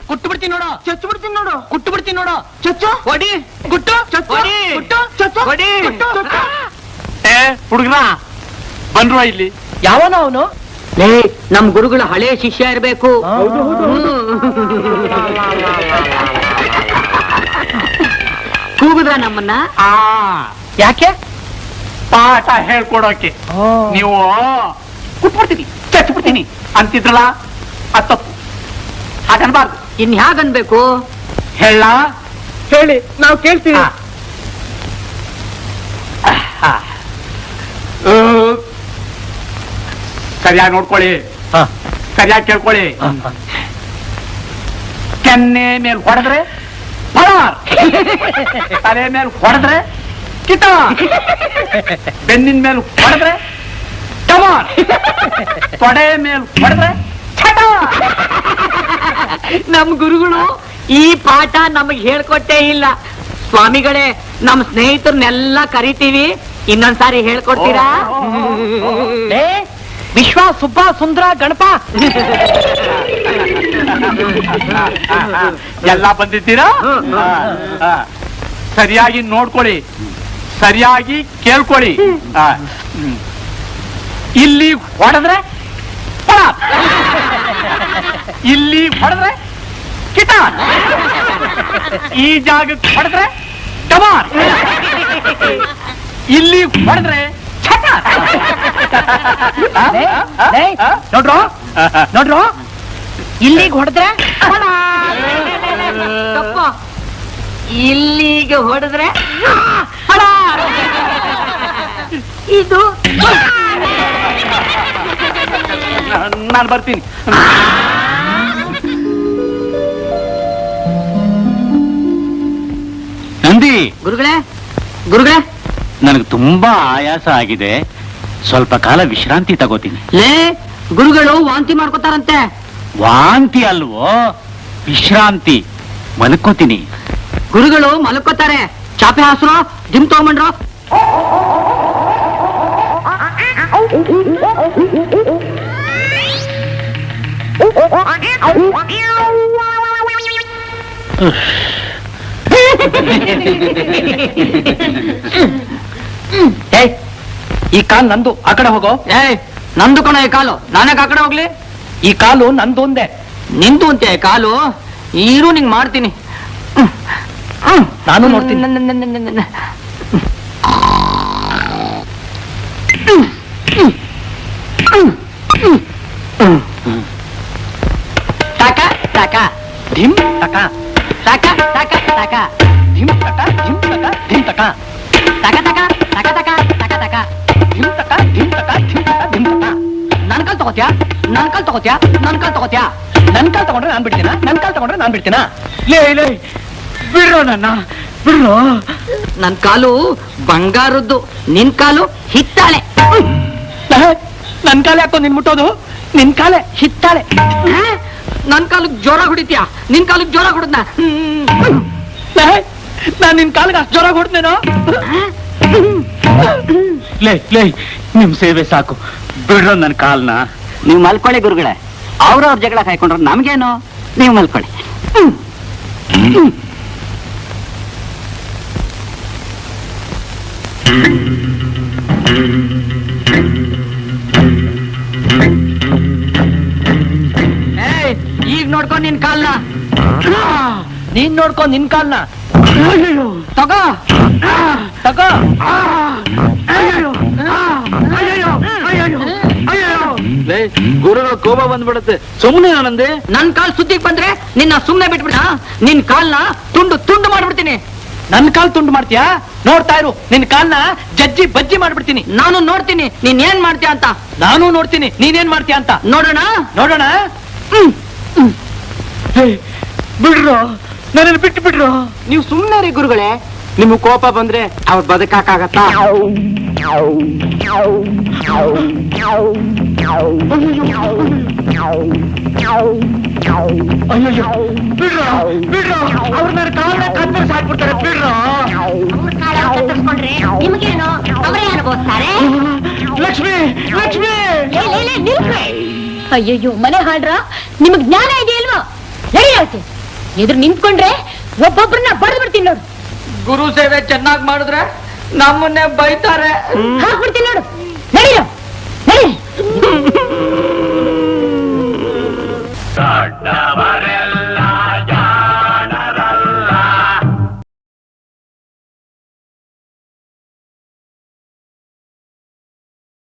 ಕುಟ್ಟು ಬಿಡ್ತೀನಿ ನೋಡು, ಚಚ್ಚು ಬಿಡ್ತೀನಿ ನೋಡು, ಕುಟ್ಟು ಬಿಡ್ತೀನಿ ನೋಡು. ಚಚ್ಚು ಹೊಡಿ, ಗುಟ್ಟು, ಹೊಡಿ, ಚಚ್ಚು ಹೊಡಿ. ಹುಡುಗ್ರ ಬಂದ್ರು ಇಲ್ಲಿ. ಯಾವನ ಅವನು? ನಮ್ ಗುರುಗಳ ಹಳೆ ಶಿಷ್ಯ ಇರ್ಬೇಕು. ಕೂಗುದ ನಮ್ಮನ್ನ? ಯಾಕೆ? ಪಾಠ ಹೇಳ್ಕೊಡೋಕೆ. ನೀವು ಕುಟ್ಬಿಡ್ತೀನಿ, ಚಚ್ಬಿಡ್ತೀನಿ ಅಂತಿದ್ರಲ್ಲ, ಅದು ತಪ್ಪು. ಹಾಗನ್ಬಾರ್ದು. ಇನ್ ಹ್ಯಾಗನ್ಬೇಕು? ಹೇಳ ಹೇಳಿ, ನಾವು ಕೇಳ್ತೀವಿ. ಸರಿಯಾಗಿ ನೋಡ್ಕೊಳ್ಳಿ, ಸರಿಯಾಗಿ ಕೇಳ್ಕೊಳ್ಳಿ. ಕೆನ್ನೆ ಮೇಲೆ ಹೊಡೆದ್ರೆ ಪರಾರ್, ತಲೆ ಮೇಲೆ ಹೊಡೆದ್ರೆ ಕಿತ, ಬೆನ್ನಿನ ಮೇಲೆ ಹೊಡೆದ್ರೆ ಟಮಾರ್, ತೊಡೆ ಮೇಲೆ ಹೊಡೆದ್ರೆ ಛಟ. ನಮ್ ಗುರುಗಳು ಈ ಪಾಠ ನಮಗ್ ಹೇಳ್ಕೊಟ್ಟೇ ಇಲ್ಲ. ಸ್ವಾಮಿಗಳೇ, ನಮ್ ಸ್ನೇಹಿತರನ್ನೆಲ್ಲ ಕರಿತೀವಿ, ಇನ್ನೊಂದ್ಸಾರಿ ಹೇಳ್ಕೊಡ್ತೀರಾ? ವಿಶ್ವ, ಸುಬ್ಬ, ಸುಂದರ, ಗಣಪ ಎಲ್ಲ ಬಂದಿದ್ದೀರಾ? ಸರಿಯಾಗಿ ನೋಡ್ಕೊಳ್ಳಿ, ಸರಿಯಾಗಿ ಕೇಳ್ಕೊಳ್ಳಿ. ಇಲ್ಲಿ ಹೊಡೆದ್ರೆ ಪರಾರ್, ಇಲ್ಲಿ ಹೊಡೆದ್ರೆ ಕಿಟ, ಈ ಜಾಗಕ್ಕೆ ಹೊಡೆದ್ರೆ ಟಮಾರ್, ಇಲ್ಲಿ ಹೊಡೆದ್ರೆ ಛಟ. ನೋಡ್ರೋ ನೋಡ್ರೋ, ಇಲ್ಲಿಗೆ ಹೊಡೆದ್ರೆ ತಪ್ಪ, ಇಲ್ಲಿಗೆ ಹೊಡೆದ್ರೆ ಇದು. ನಾನು ಬರ್ತೀನಿ. ನಂದಿ, ಗುರುಗಳೇ, ಗುರುಗಳೇ, ನನಗೆ ತುಂಬಾ ಆಯಾಸ ಆಗಿದೆ, ಸ್ವಲ್ಪ ಕಾಲ ವಿಶ್ರಾಂತಿ ತಗೋತೀನಿ. ಲೇ, ಗುರುಗಳು ವಾಂತಿ ಮಾಡ್ಕೋತಾರಂತೆ. ವಾಂತಿ ಅಲ್ವೋ, ವಿಶ್ರಾಂತಿ. ಮಲ್ಕೋತೀನಿ. ಗುರುಗಳು ಮಲ್ಕೋತಾರೆ. ಚಾಪೆ ಹಾಸ್ರು, ಜಿಮ್ ತಗೊಂಡ್ರು. ಈ ಕಾಲ್ ನಂದು, ಆ ಕಡೆ ಹೋಗೋ. ನಂದು ಕಣ ಈ ಕಾಲು, ನಾನ್ಯಾಕೆ ಆ ಕಡೆ ಹೋಗ್ಲಿ? ಈ ಕಾಲು ನಂದು ಒಂದೇ. ನಿಂದು ಅಂತೆ ಕಾಲು, ಈರು ನಿಂಗ್ ಮಾಡ್ತೀನಿ. ನಾನು ನೋಡ್ತೀನಿ. ಟಕ ಟಕ ಧಿಮ್ ಟಕ, ಟಕ ಟಕ ಟಕ, ಧಿಮ್ ಟಕ, ಧಿಮ್ ಟಕ, ಧಿಮ್ ಟಕ, ಟಕ ಟಕ ಟಕ ಟಕ ಟಕ ಟಕ, ಧಿಮ್ ಟಕ, ಧಿಮ್ ಟಕ, ಧಿಮ್ ಟಕ, ಧಿಮ್ ಟಕ. ನನ್ ಕಾಲ್ ತಗೋತ್ಯಾ, ನನ್ ಕಾಲ್ ತಗೋತ್ಯಾ, ನನ್ ಕಾಲ್ ತಗೋತ್ಯಾ? ನನ್ ಕಾಲ್ ತಗೊಂಡ್ರೆ ನಾನ್ ಬಿಡ್ತೀನ, ನನ್ ಕಾಲ್ ತಗೊಂಡ್ರೆ ನಾನ್ ಬಿಡ್ತೀನ. ಲೇ ಲೇ, ಬಿಡ್ರೋ ನನ್ನ, ಬಿಡ್ರೋ. ನನ್ ಕಾಲು ಬಂಗಾರದ್ದು, ನಿನ್ ಕಾಲು ಹಿತ್ತಾಳೆ. ನನ್ ಕಾಲ ಯಾಕೋ ನಿನ್ ಮುಟ್ಟೋದು? ನಿನ್ ಕಾಲೇ ಹಿತ್ತಾಳೆ. ನನ್ ಕಾಲಕ್ ಜೋರ ಹೊಡಿತ್ಯಾ, ನಿನ್ ಕಾಲಕ್ ಜೋರ ಹೊಡದ್ನ? ನಾನ್ ನಿನ್ ಕಾಲಿಗೆ ಅಷ್ಟು ಜೋರಾಗಿ ಹೊಡ್ದೇನೋ? ಲೇ ಲೇ, ನಿಮ್ ಸೇವೆ ಸಾಕು, ಬಿಡ್ರೋ ನನ್ನ ಕಾಲ್ನ. ನೀವು ಮಲ್ಕೊಳ್ಳಿ ಗುರುಗಳೇ, ಅವ್ರವ್ರ ಜಗಳ ಕಾಯ್ಕೊಂಡ್ರೆ ನಮ್ಗೇನು, ನೀವು ಮಲ್ಕೊಳ್ಳಿ. ಈಗ ನೋಡ್ಕೊ ನಿನ್ ಕಾಲ್ನ, ನೀನ್ ನೋಡ್ಕೊ ನಿನ್ ಕಾಲ್ನ. ತಗೋ ತಗೋ. ಗುರುಗಳ ಕೋಪ ಬಂದ್ಬಿಡುತ್ತೆ, ಸುಮ್ಮನೆ ಆನಂದಿ. ನನ್ ಕಾಲ್ ಸುದ್ದಿಗೆ ಬಂದ್ರೆ ನಿನ್ನ ಸುಮ್ನೆ ಬಿಟ್ಬಿಡ, ನಿನ್ ಕಾಲ್ನ ತುಂಡು ತುಂಡು ಮಾಡ್ಬಿಡ್ತೀನಿ. ನನ್ ಕಾಲ್ ತುಂಡು ಮಾಡ್ತೀಯಾ? ನೋಡ್ತಾ ಇರು, ನಿನ್ ಕಾಲ್ನ ಜಜ್ಜಿ ಬಜ್ಜಿ ಮಾಡ್ಬಿಡ್ತೀನಿ. ನಾನು ನೋಡ್ತೀನಿ ನೀನ್ ಏನ್ ಮಾಡ್ತೀಯ ಅಂತ. ನಾನು ನೋಡ್ತೀನಿ ನೀನೇನ್ ಮಾಡ್ತೀಯ ಅಂತ. ನೋಡೋಣ ನೋಡೋಣ. ಬಿಡ್ರೋ, ನನ್ನನ್ನು ಬಿಟ್ಟು ಬಿಡ್ರೋ. ನೀವು ಸುಮ್ಮನೆ ರೀ ಗುರುಗಳೇ, ನಿಮ್ಗೆ ಕೋಪ ಬಂದ್ರೆ ಅವ್ರು ಬದುಕಾಗತ್ತಾ? ಬಿಡ್ರೋ, ಅವ್ರು ನನ್ನ ಕಾಲನ್ನ ಕತ್ತರಿಸಿ ಹಾಕ್ಬಿಡ್ತಾರೆ. ಬಿಡ್ರೋ. ನಿಮಗೇನು ಅವರೇ ಅನುಭವಿಸ್ತಾರೆ. ಲಕ್ಷ್ಮಿ, ಲಕ್ಷ್ಮಿ. ಅಯ್ಯಯ್ಯೋ, ಮನೆ ಹಾಡ್ರ, ನಿಮಗ್ ಜ್ಞಾನ ಇದೆಯಲ್ವಾ? ನಡಿ ಹೇಳ್ತೀನಿ. ಎದುರು ನಿಂತ್ಕೊಂಡ್ರೆ ಒಬ್ಬೊಬ್ರನ್ನ ಬಡ್ದು ಬಿಡ್ತೀನಿ ನೋಡು. ಗುರು ಸೇವೆ ಚೆನ್ನಾಗಿ ಮಾಡಿದ್ರೆ ನಮ್ಮನ್ನೇ ಬೈತಾರೆ. ಹಾಕ್ಬಿಡ್ತೀನಿ ನೋಡು. ನಡೀರೋ.